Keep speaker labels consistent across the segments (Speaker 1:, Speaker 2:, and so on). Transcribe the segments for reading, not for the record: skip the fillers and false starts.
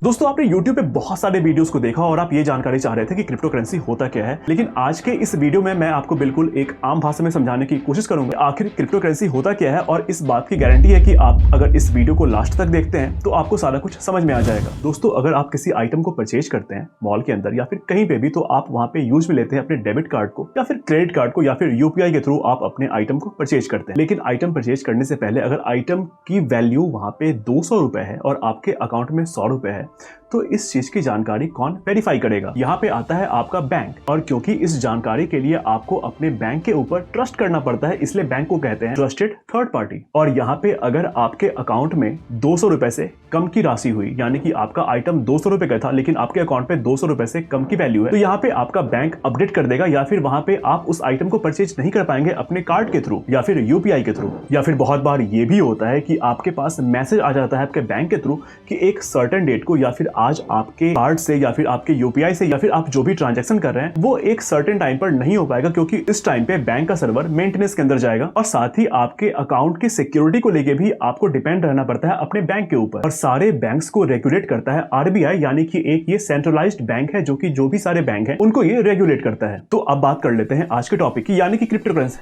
Speaker 1: दोस्तों आपने YouTube पे बहुत सारे वीडियोस को देखा और आप ये जानकारी चाह रहे थे कि क्रिप्टो करेंसी होता क्या है, लेकिन आज के इस वीडियो में मैं आपको बिल्कुल एक आम भाषा में समझाने की कोशिश करूंगा आखिर क्रिप्टो करेंसी होता क्या है। और इस बात की गारंटी है कि आप अगर इस वीडियो को लास्ट तक देखते हैं तो आपको सारा कुछ समझ में आ जाएगा। दोस्तों अगर आप किसी आइटम को परचेज करते हैं मॉल के अंदर या फिर कहीं पे भी, तो आप वहाँ पे यूज में लेते हैं अपने डेबिट कार्ड को या फिर क्रेडिट कार्ड को या फिर यूपीआई के थ्रू आप अपने आइटम को परचेज करते हैं। लेकिन आइटम परचेज करने से पहले अगर आइटम की वैल्यू वहाँ पे 200 रुपए है और आपके अकाउंट में 100 रुपए है, तो इस चीज की जानकारी कौन वेरीफाई करेगा? यहाँ पे आता है आपका बैंक। और क्योंकि इस जानकारी के लिए आपको अपने बैंक के ऊपर ट्रस्ट करना पड़ता है, इसलिए बैंक को कहते हैं ट्रस्टेड थर्ड पार्टी। और यहाँ पे अगर आपके अकाउंट में 200 रुपए से कम की राशि हुई, यानी कि आपका आइटम 200 रुपए का था लेकिन आपके अकाउंट पे 200 रुपए से कम की वैल्यू है, तो यहाँ पे आपका बैंक अपडेट कर देगा या फिर वहां पे आप उस आइटम को परचेज नहीं कर पाएंगे अपने कार्ड के थ्रू या फिर यूपीआई के थ्रू। या फिर बहुत बार ये भी होता है कि आपके पास मैसेज आ जाता है आपके बैंक के थ्रू कि एक सर्टेन डेट को या फिर आज आपके कार्ड से या फिर आपके यूपीआई से या फिर आप जो भी ट्रांजैक्शन कर रहे हैं वो एक सर्टेन टाइम पर नहीं हो पाएगा, क्योंकि इस टाइम पे बैंक का सर्वर मेंटेनेंस के अंदर जाएगा। और साथ ही आपके अकाउंट की सिक्योरिटी को लेके भी आपको डिपेंड रहना पड़ता है अपने बैंक के ऊपर। और सारे बैंक्स को रेगुलेट करता है आरबीआई, यानी कि एक ये सेंट्रलाइज्ड बैंक है जो भी सारे बैंक हैं उनको ये रेगुलेट करता है। तो अब बात कर लेते हैं आज के टॉपिक की, यानी कि क्रिप्टो करेंसी।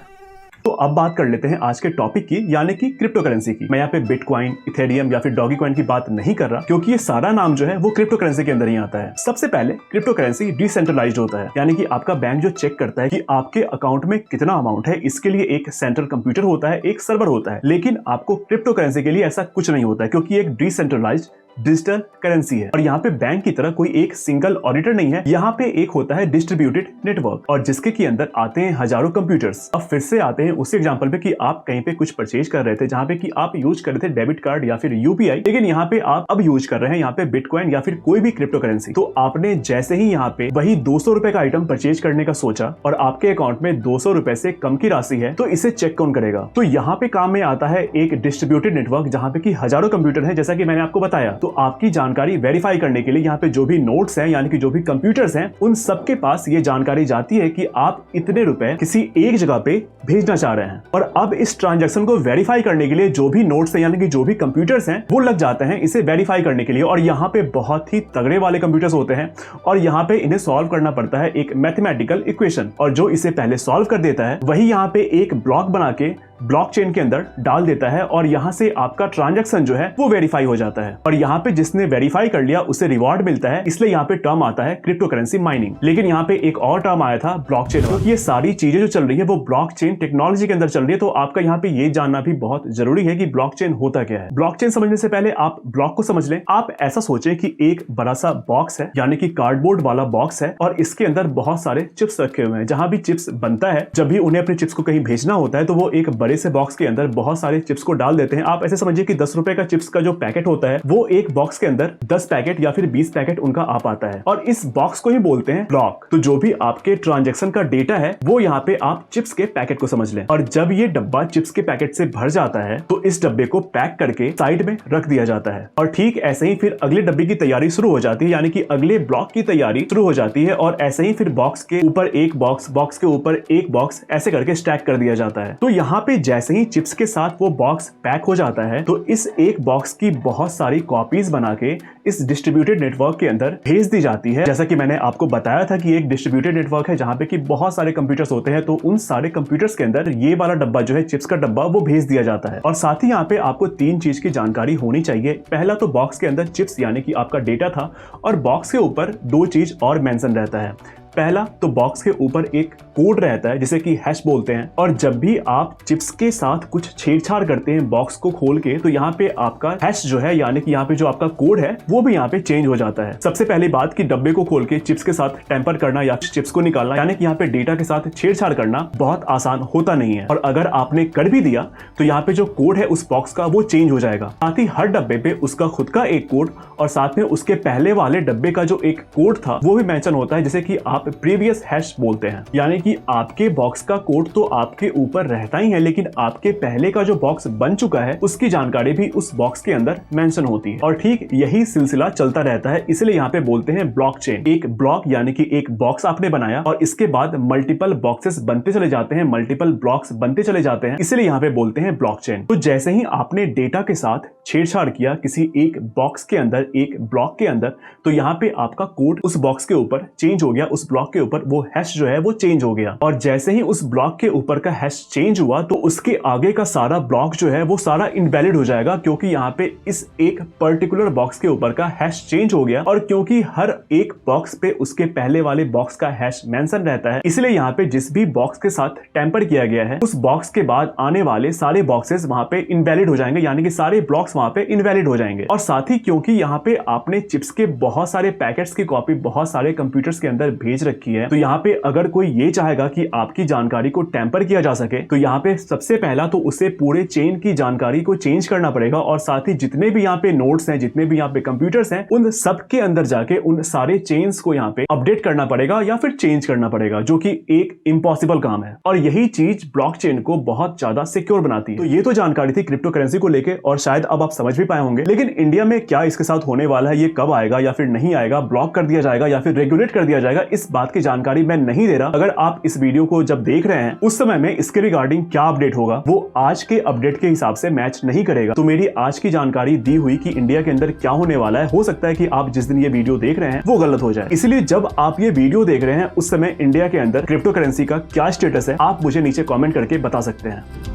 Speaker 1: तो अब बात कर लेते हैं आज के टॉपिक की, यानी कि क्रिप्टो करेंसी की। मैं यहाँ पे बिटकॉइन, इथेरियम या फिर डॉगी कॉइन की बात नहीं कर रहा, क्योंकि ये सारा नाम जो है वो क्रिप्टो करेंसी के अंदर ही आता है। सबसे पहले क्रिप्टो करेंसी डिसेंट्रलाइज्ड होता है, यानी कि आपका बैंक जो चेक करता है कि आपके अकाउंट में कितना अमाउंट है, इसके लिए एक सेंट्रल कंप्यूटर होता है, एक सर्वर होता है। लेकिन आपको क्रिप्टो करेंसी के लिए ऐसा कुछ नहीं होता है, क्योंकि एक डिसेंट्रलाइज्ड डिजिटल करेंसी है। और यहाँ पे बैंक की तरह कोई एक सिंगल ऑडिटर नहीं है, यहाँ पे एक होता है डिस्ट्रीब्यूटेड नेटवर्क, और जिसके के अंदर आते हैं हजारों कंप्यूटर्स। अब फिर से आते हैं उसी एग्जांपल पे कि आप कहीं पे कुछ परचेज कर रहे थे जहाँ पे कि आप यूज कर रहे थे डेबिट कार्ड या फिर यूपीआई, लेकिन यहाँ पे आप अब यूज कर रहे हैं यहाँ पे बिटकॉइन या फिर कोई भी क्रिप्टो करेंसी। तो आपने जैसे ही यहाँ पे वही 200 रुपए का आइटम परचेज करने का सोचा और आपके अकाउंट में 200 रुपए से कम की राशि है, तो इसे चेक कौन करेगा? तो यहाँ पे काम में आता है एक डिस्ट्रीब्यूटेड नेटवर्क, जहाँ पे कि हजारों कंप्यूटर है, जैसा कि मैंने आपको बताया। तो आपकी जानकारी वेरीफाई करने के लिए यहाँ पे जो भी नोट्स हैं, यानी कि जो भी कंप्यूटर्स हैं, उन सबके पास ये जानकारी जाती है कि आप इतने रुपए किसी एक जगह पे भेजना चाह रहे हैं। और अब इस ट्रांजैक्शन को वेरीफाई करने के लिए जो भी नोट्स हैं, यानी कि जो भी कंप्यूटर्स हैं, वो लग जाते हैं इसे वेरीफाई करने के लिए। और यहाँ पे बहुत ही तगड़े वाले कंप्यूटर्स होते हैं और यहाँ पे इन्हें सॉल्व करना पड़ता है एक मैथमेटिकल इक्वेशन, और जो इसे पहले सॉल्व कर देता है वही यहाँ पे एक ब्लॉक बना के ब्लॉकचेन के अंदर डाल देता है, और यहाँ से आपका ट्रांजैक्शन जो है वो वेरीफाई हो जाता है। और यहाँ पे जिसने वेरीफाई कर लिया उसे रिवॉर्ड मिलता है, इसलिए यहाँ पे टर्म आता है क्रिप्टो करेंसी माइनिंग। लेकिन यहाँ पे एक और टर्म आया था ब्लॉकचेन। तो ये सारी चीजें जो चल रही है वो ब्लॉकचेन टेक्नोलॉजी के अंदर चल रही है। तो आपका यहाँ पे ये जानना भी बहुत जरूरी है कि ब्लॉकचेन होता क्या है। ब्लॉकचेन समझने से पहले आप ब्लॉक को समझ लें। आप ऐसा सोचें कि एक बड़ा सा बॉक्स है, यानी कि कार्डबोर्ड वाला बॉक्स है, और इसके अंदर बहुत सारे चिप्स रखे हुए हैं। जहां भी चिप्स बनता है, जब भी उन्हें अपने चिप्स को कहीं भेजना होता है, तो वो एक बड़े से बॉक्स के अंदर बहुत सारे चिप्स को डाल देते हैं। आप ऐसे समझिए कि 10 रुपए का चिप्स का जो पैकेट होता है वो एक बॉक्स के अंदर 10 पैकेट या फिर 20 पैकेट उनका आ पाता है, और इस बॉक्स को ही बोलते हैं ब्लॉक। तो जो भी आपके ट्रांजैक्शन का डेटा है वो यहाँ पे आप चिप्स के पैकेट को समझ लें। और जब ये डब्बा चिप्स के पैकेट से भर जाता है तो इस डब्बे को पैक करके साइड में रख दिया जाता है। और ठीक ऐसे ही फिर अगले डब्बे की तैयारी शुरू हो जाती है, यानी कि अगले ब्लॉक की तैयारी शुरू हो जाती है। और ऐसे ही फिर बॉक्स के ऊपर एक बॉक्स, बॉक्स के ऊपर एक बॉक्स, ऐसे करके स्टैक कर दिया जाता है। तो यहाँ पे जैसे ही चिप्स के साथ वो बॉक्स पैक हो जाता है, तो इस एक बॉक्स की बहुत सारी कॉपीज बना के इस डिस्ट्रीब्यूटेड नेटवर्क के अंदर भेज दी जाती है। जैसा कि मैंने आपको बताया था कि एक डिस्ट्रीब्यूटेड नेटवर्क है जहां पे कि बहुत सारे कंप्यूटर्स होते हैं, तो उन सारे कंप्यूटर्स के अंदर ये वाला डब्बा जो है चिप्स का डब्बा वो भेज दिया जाता है। और साथ ही यहाँ पे आपको 3 चीज की जानकारी होनी चाहिए। पहला तो बॉक्स के अंदर चिप्स यानी कि आपका डेटा था, और बॉक्स के ऊपर 2 चीज और मेंशन रहता है। पहला तो बॉक्स के ऊपर एक कोड रहता है जिसे कि हैश बोलते हैं, और जब भी आप चिप्स के साथ कुछ छेड़छाड़ करते हैं बॉक्स को खोल के, तो यहाँ पे आपका हैश जो है, यानी कि यहाँ पे जो आपका कोड है वो भी यहाँ पे चेंज हो जाता है। सबसे पहली बात कि डब्बे को खोल के चिप्स के साथ टेम्पर करना या चिप्स को निकालना, यानी कि यहाँ पे डेटा के साथ छेड़छाड़ करना बहुत आसान होता नहीं है। और अगर आपने कर भी दिया तो यहाँ पे जो कोड है उस बॉक्स का वो चेंज हो जाएगा। साथ ही हर डब्बे पे उसका खुद का एक कोड और साथ में उसके पहले वाले डब्बे का जो एक कोड था वो भी मेंशन होता है, जैसे कि आप आप प्रीवियस हैश बोलते हैं, यानी कि आपके बॉक्स का कोड तो आपके ऊपर रहता ही है, लेकिन आपके पहले का जो बॉक्स बन चुका है उसकी जानकारी भी उस बॉक्स के अंदर मेंशन होती है। और ठीक यही सिलसिला चलता रहता है, इसलिए यहाँ पे बोलते हैं ब्लॉकचेन। एक ब्लॉक यानी कि एक बॉक्स आपने बनाया और इसके बाद मल्टीपल बॉक्सेस बनते चले जाते हैं, मल्टीपल ब्लॉक्स बनते चले जाते हैं, इसलिए यहाँ पे बोलते हैं ब्लॉकचेन। तो जैसे ही आपने डेटा के साथ छेड़छाड़ किया किसी एक बॉक्स के अंदर, एक ब्लॉक के अंदर, तो यहाँ पे आपका कोड उस बॉक्स के ऊपर चेंज हो गया, उस ब्लॉक के ऊपर वो हैश जो है वो चेंज हो गया। और जैसे ही उस ब्लॉक के ऊपर का हैश चेंज हुआ तो उसके आगे का सारा ब्लॉक जो है वो सारा इनवैलिड हो जाएगा, क्योंकि यहाँ पे इस एक पर्टिकुलर बॉक्स के ऊपर का हैश चेंज हो गया। और क्योंकि हर एक बॉक्स पे उसके पहले वाले बॉक्स का हैश मेंशन रहता है, इसलिए यहाँ पे जिस भी बॉक्स के साथ टेम्पर किया गया है उस बॉक्स के बाद आने वाले सारे बॉक्सेस वहां पे इनवैलिड हो जाएंगे, यानी कि सारे ब्लॉक्स वहां पे इनवैलिड हो जाएंगे। और साथ ही क्योंकि यहाँ पे आपने चिप्स के बहुत सारे पैकेट्स की कॉपी बहुत सारे कंप्यूटर्स के अंदर भेज रखी है, तो यहाँ पे अगर कोई ये चाहेगा कि आपकी जानकारी को टेम्पर किया जा सके, तो यहाँ पे सबसे पहला तो उसे पूरे चेन की जानकारी को चेंज करना पड़ेगा। और साथ ही जितने भी यहाँ पे नोड्स हैं, जितने भी यहाँ पे कंप्यूटर्स हैं, उन सब के अंदर जाके उन सारे चेन्स को यहाँ पे अपडेट करना पड़ेगा या फिर चेंज करना पड़ेगा, जो कि एक इम्पॉसिबल काम है। और यही चीज ब्लॉकचेन को बहुत ज्यादा सिक्योर बनाती है। तो ये तो जानकारी थी क्रिप्टो करेंसी को लेके, और शायद अब आप समझ भी पाए होंगे। लेकिन इंडिया में क्या इसके साथ होने वाला है, ये कब आएगा या फिर नहीं आएगा, ब्लॉक कर दिया जाएगा या फिर रेगुलेट कर दिया जाएगा, इस बात की जानकारी मैं नहीं दे रहा। अगर आप इस वीडियो को जब देख रहे हैं उस समय में इसके रिगार्डिंग क्या अपडेट होगा वो आज के अपडेट के हिसाब से मैच नहीं करेगा। तो मेरी आज की जानकारी दी हुई कि इंडिया के अंदर क्या होने वाला है, हो सकता है कि आप जिस दिन ये वीडियो देख रहे हैं वो गलत हो जाए। इसलिए जब आप ये वीडियो देख रहे हैं उस समय इंडिया के अंदर क्रिप्टो करेंसी का क्या स्टेटस है, आप मुझे नीचे कमेंट करके बता सकते हैं।